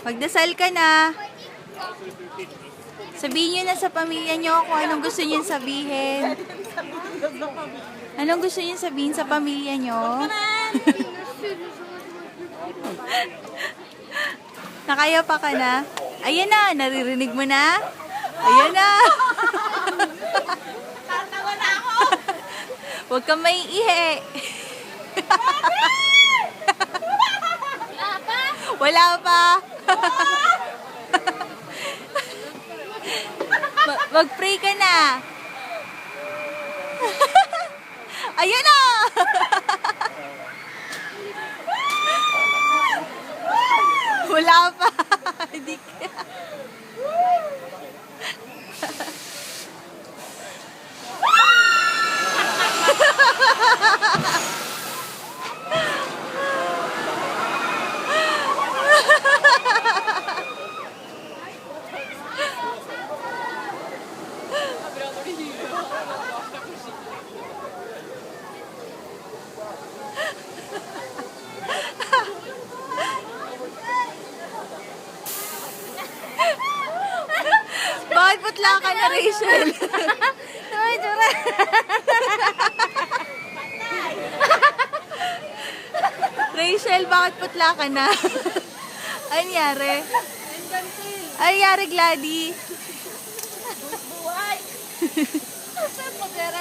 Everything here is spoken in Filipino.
Magdasal ka na. Sabihin nyo na sa pamilya nyo kung anong gusto nyo sabihin. Anong gusto nyo sabihin sa pamilya nyo? Nakaya pa ka na? Ayan na, naririnig mo na? Ayan na. Tatawa na ako! Huwag kang maiihi. Wala pa? Wala pa. Mag-pray ka na. Ayan na. Wala pa. Hindi ka. Bakit putla ka na, Rachel? Rachel, bakit putla ka na? Ano nangyari? Ano nangyari, Gladys? Buhay!